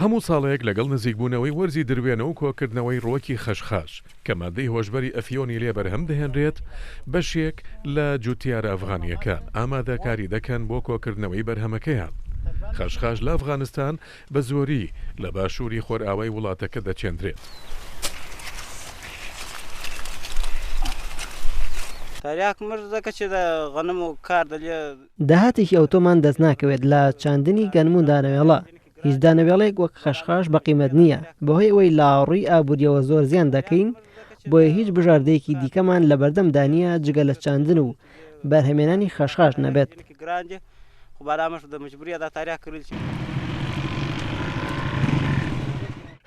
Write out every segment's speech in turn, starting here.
هەموو ساڵێک لەگەڵ نزیکبوونەوەی وەرزی دروێنە و کۆکردنەوەی ڕۆکی خەشخاش کە مادەی هۆشبەری ئەفیۆنی لێ بەرهەم دەهێنرێت بەشێک لە جوتیارە ئەفغانیەکان ئامادەکاری دەکەن بۆ کۆکردنەوەی بەرهەمەکەیان. خەشخاش لە ئەفغانستان بە زۆری لە باشووری خۆرئاوای وڵاتەکە دەچێندرێت. داهاتێکی ئەوتۆمان دەست ناکەوێت لە چاندنی گەنم و دانەوێڵە. هیچ دانەوێڵێک وەک خەشخاش بەقیمەت نییە بەهۆی ئەوەی لاڕووی ئابوووریەوە زۆر زیان دەکەین بۆیە هیچ بژاردەیەکی دیکەمان لە بەردەمدانیە جگە لە چاندن و بەرهەمێنانی خەشخاش نەبێت.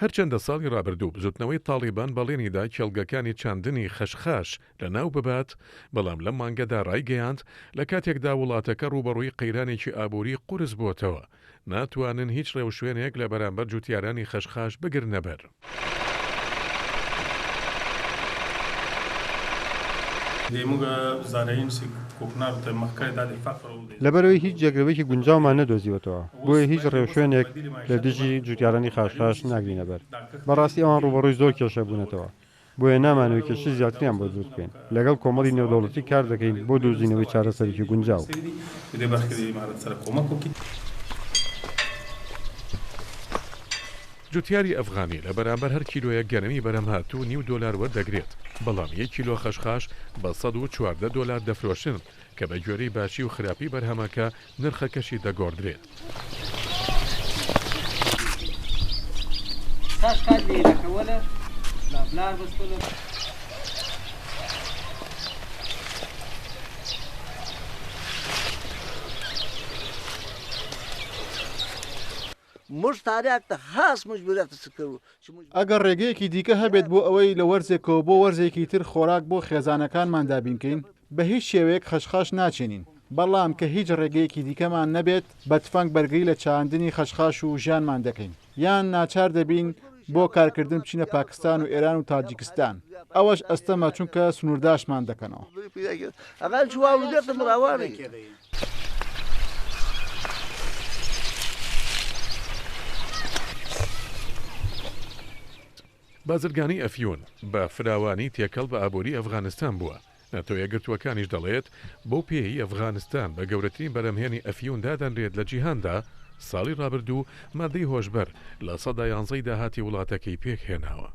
هەرچەندە ساڵی ڕابردوو بزوتنەوەی تاڵیبان بەڵێنیدا کێڵگەکانی چاندنی خەشخاش لە ناو ببات بەڵام لەم مانگەدا ڕایگەیاند لە کاتێکدا وڵاتەکە ڕوبەڕووی قەیرانێکی ئابووری قورس بۆتەوە ناتوانن هیچ ڕێوشوێنێک لە بەرامبەر جوتیارانی خەشخاش بگرنەبەر. لەبەرەوەی هیچ جێگرەوەیکی گونجاومان نەدۆزیوەتەوە بۆیە هیچ ڕێوشوێنێک لە دژی جوتیارانی خەشخاش ناگرینە بەر. بەڕاستی ئەوان ڕوبەڕووی زۆر کێشە بوونەتەوە بۆیە نامانەوەی کێشە زیاتریان بۆ دروست بکەین. لەگەڵ کۆمەڵی نێودەوڵەتی کار دەکەین بۆ دۆزینەوەی چارەسەرێکی گونجاو. جوتیاری ئەفغانی لە بەرامبەر هەر کیلۆیە گەنمی بەرهەمهاتوو $9 وەردەگرێت بەڵام 1 کیلۆ خەشخاش بە $114 دەفرۆشن کە بە گوێرەی باشی و خراپی بەرهەمەکە نرخەکەشی دەگۆڕدرێت. ئەگەر ڕێگەیەکی دیکە هەبێت بۆ ئەوەی لە وەرزێکەوە بۆ وەرزێکی تر خۆراک بۆ خێزانەکانمان دابینکەین بە هیچ شێوەیەک خەشخاش ناچێنین بەڵام کە هیچ ڕێگەیەکی دیکەمان نەبێت بە تفەنگ بەرگری لە چاندنی خەشخاش و ژیانمان دەکەین یان ناچار دەبین بۆ کارکردن بچینە پاکستان و ئێران و تاجیکستان ئەوەش ئەستەمە چونکە سنوورداشمان دەکەنەوە. بازرگانی ئەفیۆن بە فراوانی تێکەڵ بە ئابووری ئەفغانستان بووە. ناتۆ یەکگرتووەکانیش دەڵێت بۆ پێی ئەفغانستان بە گەورەترین بەرهەمهێنی ئەفیۆن دادەنرێت لە جیهاندا ساڵی ڕابردوو مادەی هۆشبەر لە 11% داهاتی وڵاتەکەی پێک هێناوە.